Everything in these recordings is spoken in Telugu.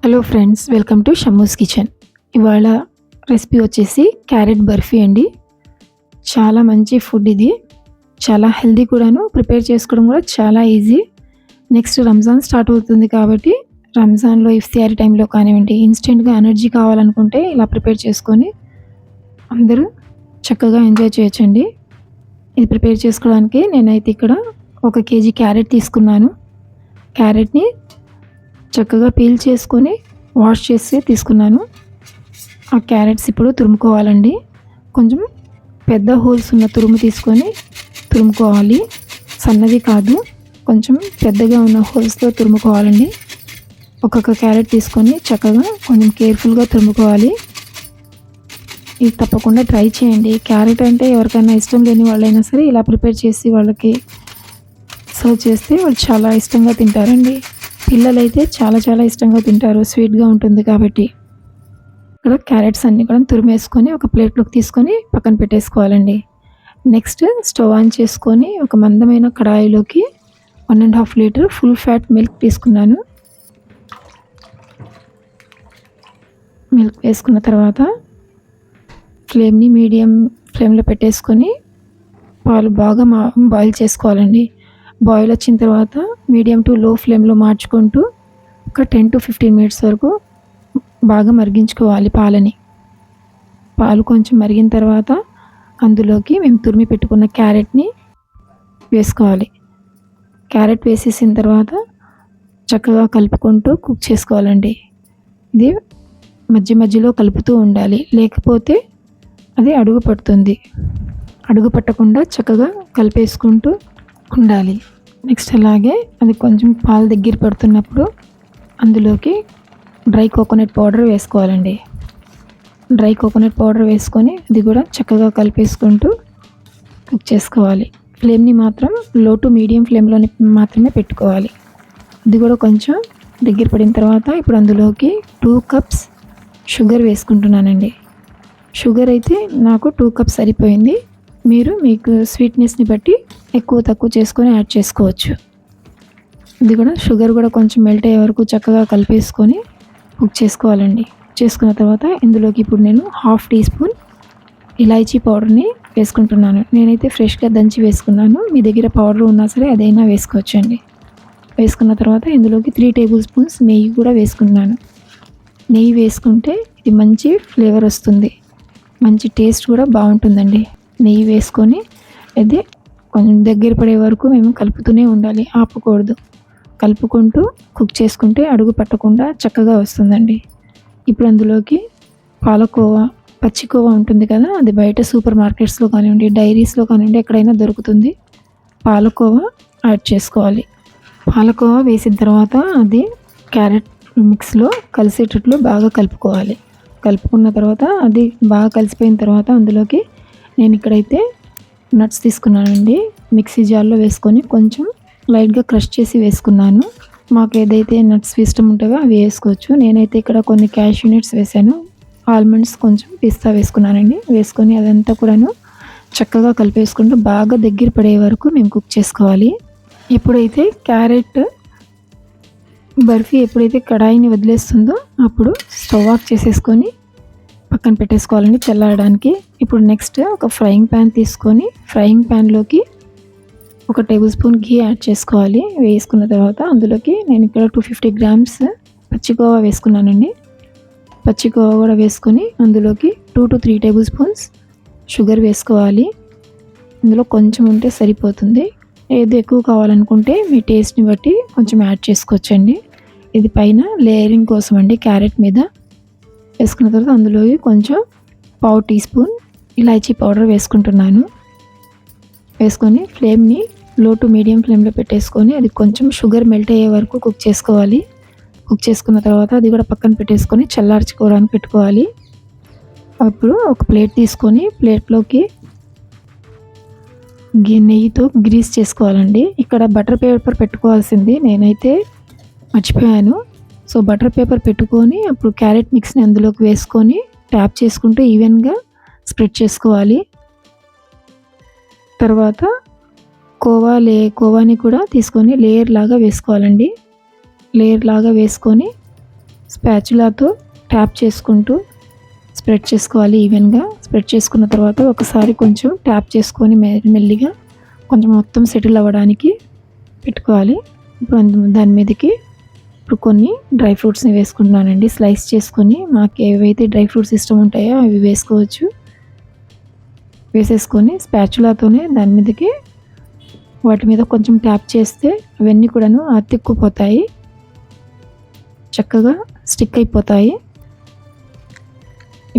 Hello friends, welcome to Shammu's kitchen. ఇవాళ రెసిపీ వచ్చేసి క్యారెట్ బర్ఫీ అండి. చాలా మంచి ఫుడ్ ఇది. చాలా హెల్దీ కూడాను. ప్రిపేర్ చేసుకోవడం కూడా చాలా ఈజీ. నెక్స్ట్ రంజాన్ స్టార్ట్ అవుతుంది కాబట్టి రంజాన్లో ఇఫ్తియారీ టైంలో కానివ్వండి, ఇన్స్టెంట్గా ఎనర్జీ కావాలనుకుంటే ఇలా ప్రిపేర్ చేసుకొని అందరూ చక్కగా ఎంజాయ్ చేయొచ్చండి. ఇది ప్రిపేర్ చేసుకోవడానికి నేనైతే ఇక్కడ 1 కేజీ క్యారెట్ తీసుకున్నాను. క్యారెట్ని చక్కగా పీల్ చేసుకొని వాష్ చేసి తీసుకున్నాను. ఆ క్యారెట్స్ ఇప్పుడు తురుముకోవాలండి. కొంచెం పెద్ద హోల్స్ ఉన్న తురుము తీసుకొని తురుముకోవాలి. సన్నది కాదు, కొంచెం పెద్దగా ఉన్న హోల్స్తో తురుముకోవాలండి. ఒక్కొక్క క్యారెట్ తీసుకొని చక్కగా కొంచెం కేర్ఫుల్గా తురుముకోవాలి. ఇది తప్పకుండా ట్రై చేయండి. క్యారెట్ అంటే ఎవరికైనా ఇష్టం లేని వాళ్ళైనా సరే ఇలా ప్రిపేర్ చేసి వాళ్ళకి సర్వ్ చేస్తే వాళ్ళు చాలా ఇష్టంగా తింటారండి. పిల్లలైతే చాలా ఇష్టంగా తింటారు, స్వీట్గా ఉంటుంది కాబట్టి. ఇక్కడ క్యారెట్స్ అన్నీ కూడా తురిమేసుకొని ఒక ప్లేట్లోకి తీసుకొని పక్కన పెట్టేసుకోవాలండి. నెక్స్ట్ స్టవ్ ఆన్ చేసుకొని ఒక మందమైన కడాయిలోకి 1.5 లీటర్ ఫుల్ ఫ్యాట్ మిల్క్ తీసుకున్నాను. మిల్క్ వేసుకున్న తర్వాత ఫ్లేమ్ని మీడియం ఫ్లేమ్లో పెట్టేసుకొని పాలు బాగా బాయిల్ చేసుకోవాలండి. బాయిల్ వచ్చిన తర్వాత మీడియం టు లో ఫ్లేమ్లో మార్చుకుంటూ ఒక 10 to 15 మినిట్స్ వరకు బాగా మరిగించుకోవాలి పాలని. పాలు కొంచెం మరిగిన తర్వాత అందులోకి మేము తురిమి పెట్టుకున్న క్యారెట్ని వేసుకోవాలి. క్యారెట్ వేసేసిన తర్వాత చక్కగా కలుపుకుంటూ కుక్ చేసుకోవాలండి. ఇది మధ్యలో కలుపుతూ ఉండాలి, లేకపోతే అది అడుగు పడుతుంది. అడుగు పట్టకుండా చక్కగా కలిపేసుకుంటూ ఉండాలి. నెక్స్ట్ అలాగే అది కొంచెం పాలు దగ్గర పడుతున్నప్పుడు అందులోకి డ్రై కోకోనట్ పౌడర్ వేసుకోవాలండి. డ్రై కోకోనట్ పౌడర్ వేసుకొని అది కూడా చక్కగా కలిపేసుకుంటూ కుక్ చేసుకోవాలి. ఫ్లేమ్ని మాత్రం లో టు మీడియం ఫ్లేమ్లోనే మాత్రమే పెట్టుకోవాలి. అది కూడా కొంచెం దగ్గర పడిన తర్వాత ఇప్పుడు అందులోకి 2 కప్స్ షుగర్ వేసుకుంటున్నానండి. షుగర్ అయితే నాకు 2 కప్స్ సరిపోయింది. మీరు మీకు స్వీట్నెస్ని బట్టి ఎక్కువ తక్కువ చేసుకొని యాడ్ చేసుకోవచ్చు. ఇది కూడా షుగర్ కూడా కొంచెం మెల్ట్ అయ్యే వరకు చక్కగా కలిపేసుకొని కుక్ చేసుకోవాలండి. చేసుకున్న తర్వాత ఇందులోకి ఇప్పుడు నేను 1/2 టీ స్పూన్ ఇలాచీ పౌడర్ని వేసుకుంటున్నాను. నేనైతే ఫ్రెష్గా దంచి వేసుకున్నాను. మీ దగ్గర పౌడర్ ఉన్నా సరే అదైనా వేసుకోవచ్చండి. వేసుకున్న తర్వాత ఇందులోకి 3 టేబుల్ స్పూన్స్ నెయ్యి కూడా వేసుకున్నాను. నెయ్యి వేసుకుంటే ఇది మంచి ఫ్లేవర్ వస్తుంది, మంచి టేస్ట్ కూడా బాగుంటుందండి. నెయ్యి వేసుకొని అది కొంచెం దగ్గర పడే వరకు మేము కలుపుతూనే ఉండాలి, ఆపకూడదు. కలుపుకుంటూ కుక్ చేసుకుంటే అడుగు పట్టకుండా చక్కగా వస్తుందండి. ఇప్పుడు అందులోకి పాలకోవా, పచ్చికోవా ఉంటుంది కదా, అది బయట సూపర్ మార్కెట్స్లో కానివ్వండి, డైరీస్లో కానివ్వండి, ఎక్కడైనా దొరుకుతుంది. పాలకోవా యాడ్ చేసుకోవాలి. పాలకోవా వేసిన తర్వాత అది క్యారెట్ మిక్స్లో కలిసేటట్లు బాగా కలుపుకోవాలి. కలుపుకున్న తర్వాత అది బాగా కలిసిపోయిన తర్వాత అందులోకి నేను ఇక్కడైతే నట్స్ తీసుకున్నానండి. మిక్సీ జార్లో వేసుకొని కొంచెం లైట్గా క్రష్ చేసి వేసుకున్నాను. మాకు ఏదైతే నట్స్ ఇష్టం ఉంటుందో అవి వేసుకోవచ్చు. నేనైతే ఇక్కడ కొన్ని క్యాష్యూ నట్స్ వేసాను, ఆల్మండ్స్, కొంచెం పిస్తా వేసుకున్నానండి. వేసుకొని అదంతా కూడాను చక్కగా కలిపేసుకుంటూ బాగా దగ్గర పడే వరకు మేము కుక్ చేసుకోవాలి. ఎప్పుడైతే క్యారెట్ బర్ఫీ ఎప్పుడైతే కడాయిని వదిలేస్తుందో అప్పుడు స్టవ్ ఆఫ్ చేసేసుకొని పక్కన పెట్టేసుకోవాలండి చల్లారడానికి. ఇప్పుడు నెక్స్ట్ ఒక ఫ్రైయింగ్ ప్యాన్ తీసుకొని ఫ్రైయింగ్ ప్యాన్లోకి 1 టేబుల్ స్పూన్ ఘీ యాడ్ చేసుకోవాలి. వేసుకున్న తర్వాత అందులోకి నేను ఇక్కడ 250 గ్రామ్స్ పచ్చికోవా వేసుకున్నానండి. పచ్చికోవా కూడా వేసుకొని అందులోకి 2 to 3 టేబుల్ స్పూన్స్ షుగర్ వేసుకోవాలి. ఇందులో కొంచెం ఉంటే సరిపోతుంది. ఏది ఎక్కువ కావాలనుకుంటే మీ టేస్ట్ని బట్టి కొంచెం యాడ్ చేసుకోవచ్చండి. ఇది పైన లేయరింగ్ కోసం అండి, క్యారెట్ మీద. వేసుకున్న తర్వాత అందులోకి కొంచెం 1/2 టీ స్పూన్ ఇలాచీ పౌడర్ వేసుకుంటున్నాను. వేసుకొని ఫ్లేమ్ని లో టు మీడియం ఫ్లేమ్లో పెట్టేసుకొని అది కొంచెం షుగర్ మెల్ట్ అయ్యే వరకు కుక్ చేసుకోవాలి. కుక్ చేసుకున్న తర్వాత అది కూడా పక్కన పెట్టేసుకొని చల్లార్చుకోవడానికి పెట్టుకోవాలి. అప్పుడు ఒక ప్లేట్ తీసుకొని ప్లేట్లోకి నెయ్యితో గ్రీస్ చేసుకోవాలండి. ఇక్కడ బటర్ పేపర్ పెట్టుకోవాల్సింది, నేనైతే మర్చిపోయాను. సో బటర్ పేపర్ పెట్టుకొని అప్పుడు క్యారెట్ మిక్స్ని అందులోకి వేసుకొని ట్యాప్ చేసుకుంటూ ఈవెన్గా స్ప్రెడ్ చేసుకోవాలి. తర్వాత కోవాని కూడా తీసుకొని లేయర్ లాగా వేసుకోవాలండి. లేయర్ లాగా వేసుకొని స్పాచులాతో ట్యాప్ చేసుకుంటూ స్ప్రెడ్ చేసుకోవాలి ఈవెన్గా. స్ప్రెడ్ చేసుకున్న తర్వాత ఒకసారి కొంచెం ట్యాప్ చేసుకొని మెల్లిగా కొంచెం మొత్తం సెటిల్ అవ్వడానికి పెట్టుకోవాలి. ఇప్పుడు దాని మీదకి ఇప్పుడు కొన్ని డ్రై ఫ్రూట్స్ని వేసుకుంటున్నానండి. స్లైస్ చేసుకొని మాకు ఏవైతే డ్రై ఫ్రూట్స్ ఇష్టం ఉంటాయో అవి వేసుకోవచ్చు. వేసేసుకొని స్పాచులాతోనే దాని మీదకి వాటి మీద కొంచెం ట్యాప్ చేస్తే అవన్నీ కూడాను అతుక్కుపోతాయి, చక్కగా స్టిక్ అయిపోతాయి.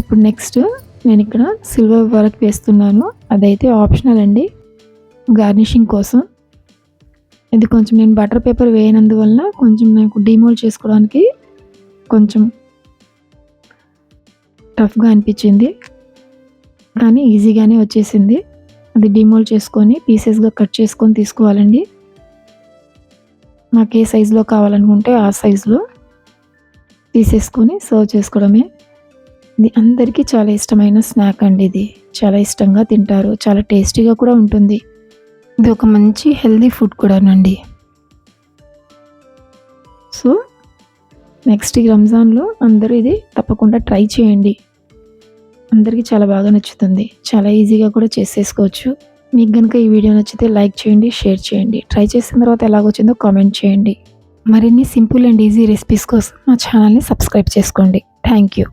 ఇప్పుడు నెక్స్ట్ నేను ఇక్కడ సిల్వర్ వర్క్ వేస్తున్నాను. అదైతే ఆప్షనల్ అండి, గార్నిషింగ్ కోసం. ఇది కొంచెం నేను బటర్ పేపర్ వేయనందువల్ల కొంచెం నాకు డిమోల్డ్ చేసుకోవడానికి కొంచెం టఫ్గా అనిపించింది, కానీ ఈజీగానే వచ్చేసింది. అది డిమోల్డ్ చేసుకొని పీసెస్గా కట్ చేసుకొని తీసుకోవాలండి. నాకు ఏ సైజులో కావాలనుకుంటే ఆ సైజులో తీసేసుకొని సర్వ్ చేసుకోవడమే. ఇది అందరికీ చాలా ఇష్టమైన స్నాక్ అండి. ఇది చాలా ఇష్టంగా తింటారు, చాలా టేస్టీగా కూడా ఉంటుంది. ఇది ఒక మంచి హెల్దీ ఫుడ్ కూడానండి. సో నెక్స్ట్ ఈ రంజాన్లో అందరూ ఇది తప్పకుండా ట్రై చేయండి. అందరికీ చాలా బాగా నచ్చుతుంది, చాలా ఈజీగా కూడా చేసేసుకోవచ్చు. మీకు కనుక ఈ వీడియో నచ్చితే లైక్ చేయండి, షేర్ చేయండి. ట్రై చేసిన తర్వాత ఎలాగొచ్చిందో కామెంట్ చేయండి. మరిన్ని సింపుల్ అండ్ ఈజీ రెసిపీస్ కోసం మా ఛానల్ని సబ్స్క్రైబ్ చేసుకోండి. Thank you.